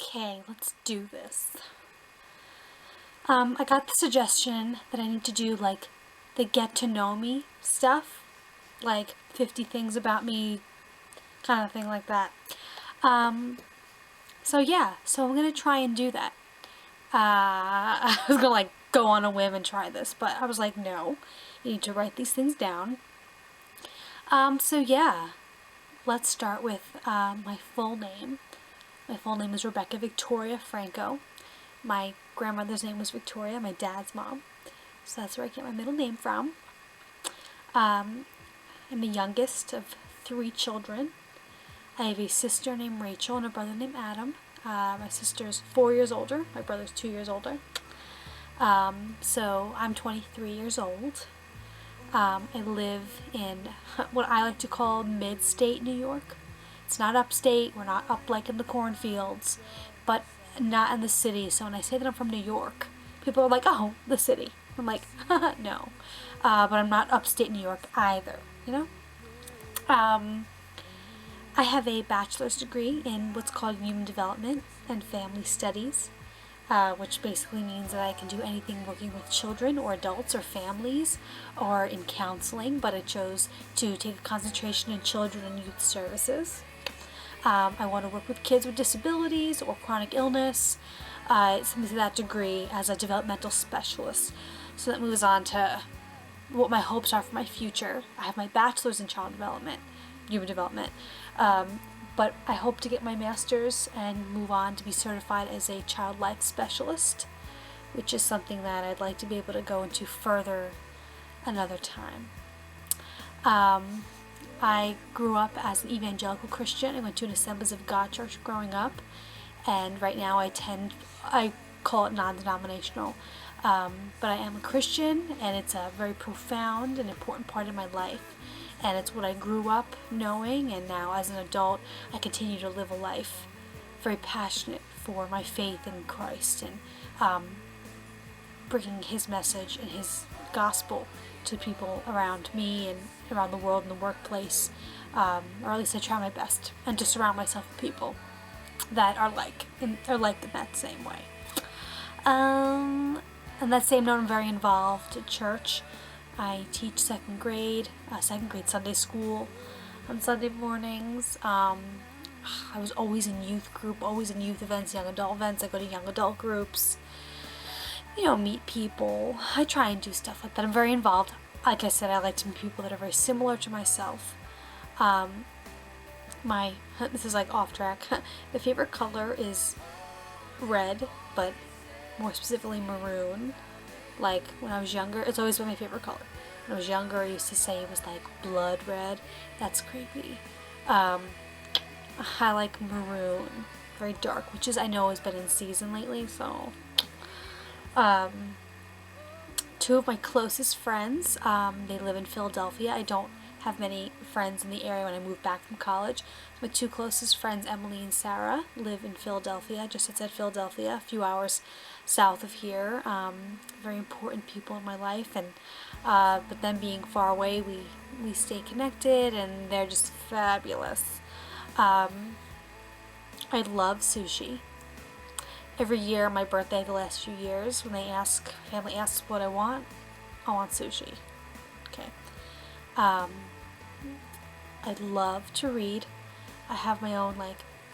Okay, let's do this. I got the suggestion that I need to do like the get to know me stuff, like 50 things about me, kind of thing like that. So I'm gonna try and do that. I was gonna like go on a whim and try this, but I was like, no, you need to write these things down. So yeah, let's start with my full name. My full name is Rebecca Victoria Franco. My grandmother's name was Victoria, my dad's mom. So that's where I get my middle name from. I'm the youngest of 3 children. I have a sister named Rachel and a brother named Adam. My sister's 4 years older. My brother's 2 years older. So I'm 23 years old. I live in what I like to call mid-state New York. It's not upstate. We're not up like in the cornfields, but not in the city. So when I say that I'm from New York, people are like, oh, the city. I'm like, no. But I'm not upstate New York either, you know? I have a bachelor's degree in what's called human development and family studies, which basically means that I can do anything working with children or adults or families or in counseling, but I chose to take a concentration in children and youth services. I want to work with kids with disabilities or chronic illness, something to that degree as a developmental specialist. So that moves on to what my hopes are for my future. I have my bachelor's in child development, human development, but I hope to get my master's and move on to be certified as a child life specialist, which is something that I'd like to be able to go into further another time. I grew up as an evangelical Christian. I went to an Assemblies of God church growing up, and right now I call it non-denominational, but I am a Christian, and it's a very profound and important part of my life, and it's what I grew up knowing, and now as an adult I continue to live a life very passionate for my faith in Christ and bringing His message and His gospel to people around me and around the world in the workplace, or at least I try my best, and to surround myself with people that are like in that same way. On that same note, I'm very involved at church. I teach second grade Sunday school on Sunday mornings. I was always in youth group, always in youth events, young adult events. I go to young adult groups, meet people. I try and do stuff like that. I'm very involved. Like I said, I like to meet people that are very similar to myself. This is like off track. The favorite color is red, but more specifically maroon. Like when I was younger, it's always been my favorite color. When I was younger, I used to say it was like blood red. That's creepy. I like maroon, very dark, which is I know has been in season lately. So, 2 of my closest friends, they live in Philadelphia. I don't have many friends in the area when I moved back from college. My 2 closest friends, Emily and Sarah, live in Philadelphia, just outside Philadelphia, a few hours south of here. Very important people in my life, and but them being far away, we stay connected, and they're just fabulous. I love sushi. Every year on my birthday the last few years, when family asks what I want sushi. Okay. I love to read. I have my own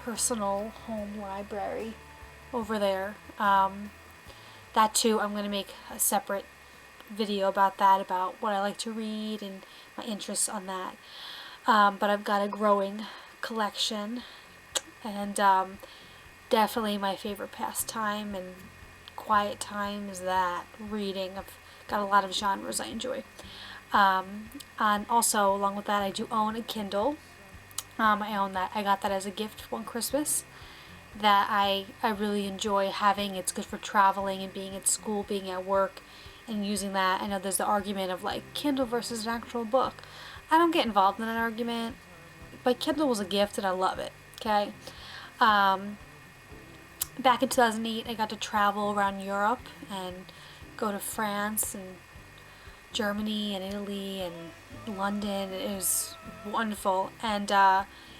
personal home library over there. That too, I'm gonna make a separate video about that, about what I like to read and my interests on that. But I've got a growing collection, and definitely my favorite pastime and quiet time is that, reading. I've got a lot of genres I enjoy. And also, along with that, I do own a Kindle. I own that. I got that as a gift one Christmas that I really enjoy having. It's good for traveling and being at school, being at work, and using that. I know there's the argument of Kindle versus an actual book. I don't get involved in that argument, but Kindle was a gift and I love it. Okay. Back in 2008, I got to travel around Europe and go to France and Germany and Italy and London. It was wonderful. And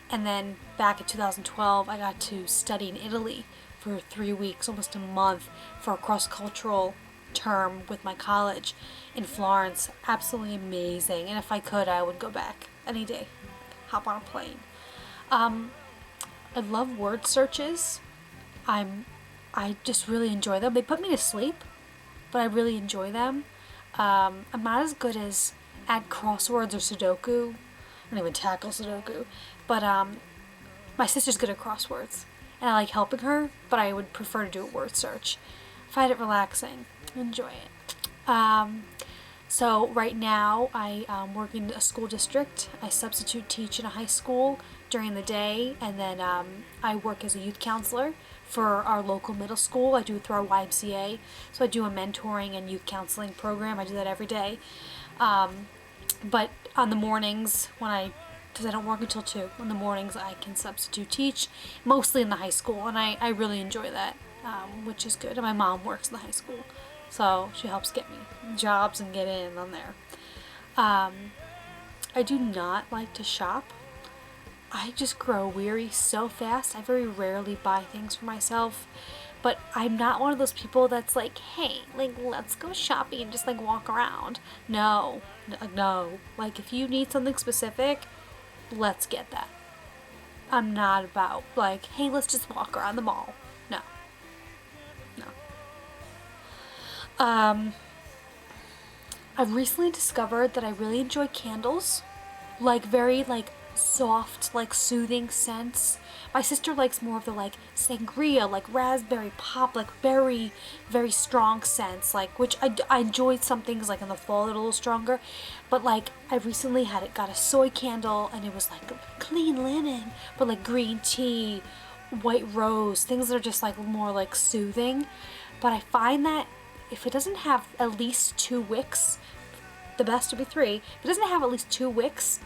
then back in 2012, I got to study in Italy for 3 weeks, almost a month, for a cross-cultural term with my college in Florence. Absolutely amazing. And if I could, I would go back any day. Hop on a plane. I love word searches. I just really enjoy them. They put me to sleep, but I really enjoy them. I'm not as good as at crosswords or Sudoku. I don't even tackle Sudoku. But my sister's good at crosswords, and I like helping her, but I would prefer to do a word search. I find it relaxing. Enjoy it. So right now I work in a school district. I substitute teach in a high school during the day, and then I work as a youth counselor for our local middle school. I do it through our YMCA. So I do a mentoring and youth counseling program. I do that every day. But on the mornings because I don't work until 2, in the mornings I can substitute teach, mostly in the high school, and I really enjoy that, which is good. And my mom works in the high school, so she helps get me jobs and get in on there. I do not like to shop. I just grow weary so fast. I very rarely buy things for myself. But I'm not one of those people that's like, hey, like, let's go shopping and just like walk around. No. Like, if you need something specific, let's get that. I'm not about like, hey, let's just walk around the mall. No. I've recently discovered that I really enjoy candles. Like, very like soft, like soothing scents. My sister likes more of the like sangria, like raspberry pop, like very, very strong scents, like, which I enjoyed some things like in the fall that are a little stronger, but like I recently got a soy candle, and it was like clean linen, but like green tea, white rose, things that are just like more like soothing. But I find that if it doesn't have at least 2 wicks, the best would be 3. If it doesn't have at least 2 wicks,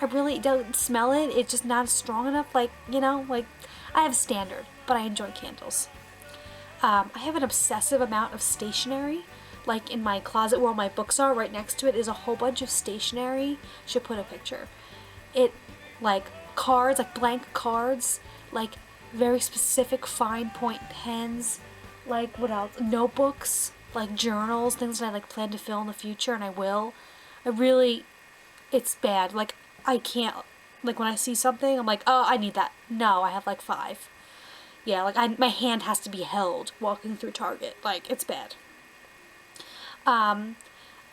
I really don't smell it. It's just not strong enough. Like, like I have a standard, but I enjoy candles. I have an obsessive amount of stationery. Like in my closet where all my books are, right next to it is a whole bunch of stationery. Should put a picture. Like cards, like blank cards, like very specific fine point pens, like what else? Notebooks, like journals, things that I like plan to fill in the future, and I will. It's bad. Like, I can't, like, when I see something, I'm like, oh, I need that. No, I have like 5. Yeah, like my hand has to be held walking through Target. Like, it's bad. I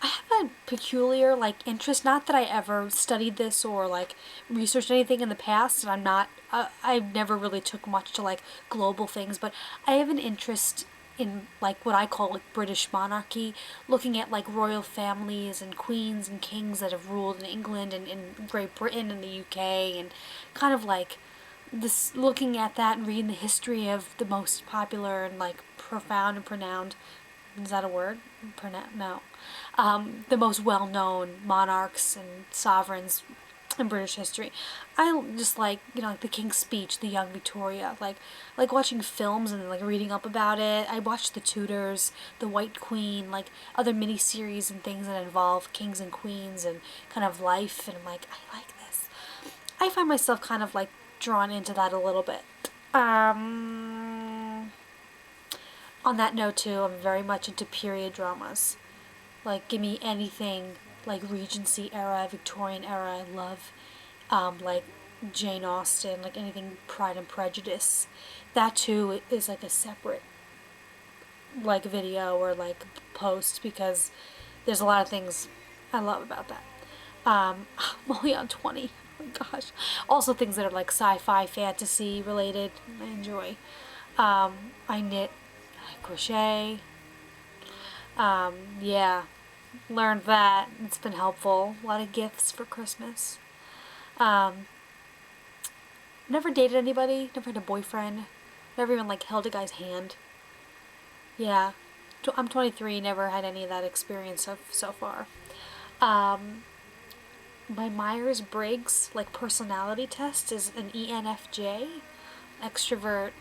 have a peculiar like interest, not that I ever studied this or like researched anything in the past, and I've never really took much to like global things, but I have an interest in like what I call like British monarchy, looking at like royal families and queens and kings that have ruled in England and in Great Britain and the UK, and kind of like this, looking at that and reading the history of the most popular and like profound and renowned, is that a word? No. The most well-known monarchs and sovereigns in British history. I just like, like the King's Speech, the young Victoria, like watching films and like reading up about it. I watched The Tudors, The White Queen, like other miniseries and things that involve kings and queens and kind of life, and I'm like, I like this. I find myself kind of like drawn into that a little bit. On that note too, I'm very much into period dramas. Like, give me anything like Regency era, Victorian era. I love like Jane Austen, like anything Pride and Prejudice. That too is like a separate like video or like post, because there's a lot of things I love about that. I'm only on 20. Oh my gosh. Also things that are like sci-fi, fantasy related, I enjoy. I knit, I crochet. Yeah, learned that. It's been helpful. A lot of gifts for Christmas. Never dated anybody, never had a boyfriend, never even like held a guy's hand. Yeah, I'm 23, never had any of that experience so far. My Myers-Briggs like personality test is an ENFJ, extrovert.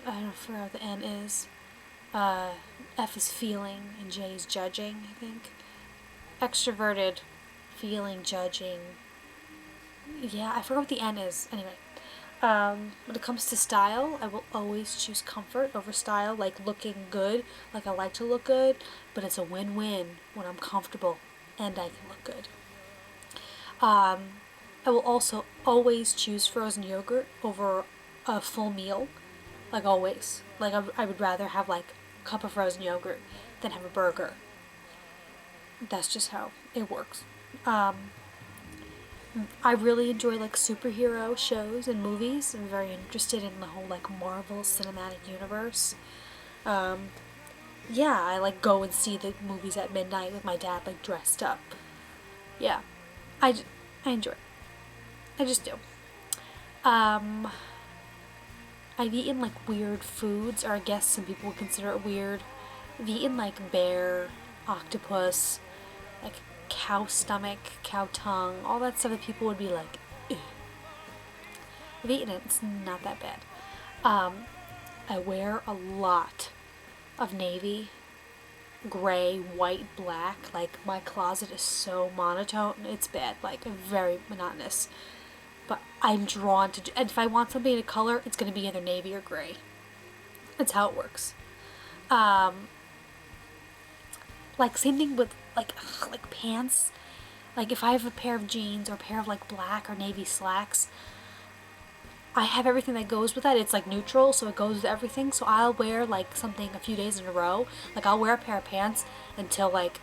I don't forget what the N is. F is feeling and J is judging, I think. Extroverted, feeling, judging. Yeah, I forgot what the N is. Anyway, When it comes to style, I will always choose comfort over style, like looking good, like I like to look good, but it's a win-win when I'm comfortable and I can look good. I will also always choose frozen yogurt over a full meal, like always. Like I would rather have like a cup of frozen yogurt than have a burger. That's just how it works. I really enjoy like superhero shows and movies. I'm very interested in the whole like Marvel Cinematic Universe. Yeah, I like go and see the movies at midnight with my dad like dressed up. Yeah, I, I enjoy it. I just do. Um, I've eaten like weird foods, or I guess some people would consider it weird. I've eaten like bear, octopus, like cow stomach, cow tongue, all that stuff that people would be like, ugh. I've eaten it. It's not that bad. I wear a lot of navy, gray, white, black. Like my closet is so monotone. It's bad. Like very monotonous. But I'm drawn to. And if I want something in a color, it's gonna be either navy or gray. That's how it works. Like same thing with like pants. Like if I have a pair of jeans or a pair of like black or navy slacks, I have everything that goes with that. It's like neutral, so it goes with everything. So I'll wear like something a few days in a row. Like I'll wear a pair of pants until like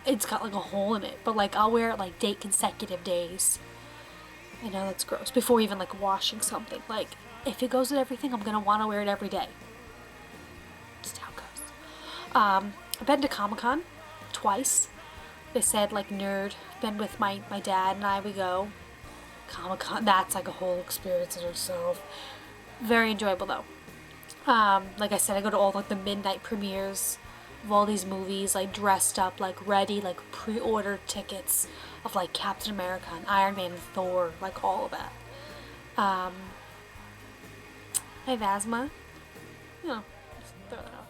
it's got like a hole in it. But like I'll wear it like consecutive days. I know that's gross. Before even like washing something. Like if it goes with everything, I'm gonna want to wear it every day. Just how it goes. I've been to Comic-Con twice. They said like nerd. Been with my dad and I. We go. Comic-Con, that's like a whole experience in itself. Very enjoyable though. Like I said, I go to all like the midnight premieres of all these movies, like dressed up, like ready, like pre-ordered tickets of like Captain America and Iron Man and Thor, like all of that. I have asthma. You know, just throw that out.